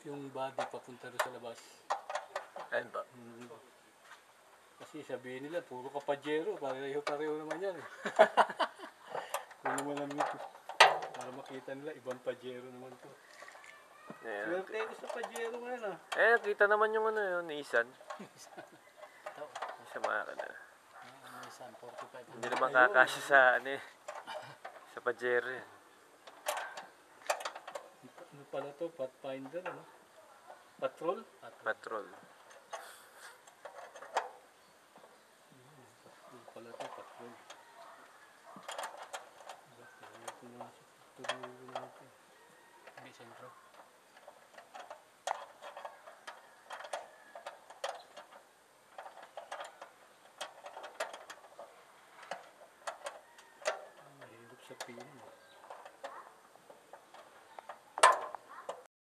yung body papunta rin sa labas. Ayun ba? Kasi sabihin nila, puro kapajero, pareho naman yan. Kung naman namin ito, para makita nila, ibang pajero naman to. Ayan. Swerte ko sa pajero ngayon ah. Eh, nakita naman yung ano yun, Nissan. Ito, Yung sa makina. Nissan 45. Hindi naman kakasya sa ano eh. Sa Pajero yan. Ano pala to? Pathfinder, ano? Patrol? Patrol. Ano pala to? Patrol. Ano pumasok? Tuloy natin. Hindi, sentro. Mahirap sa pino.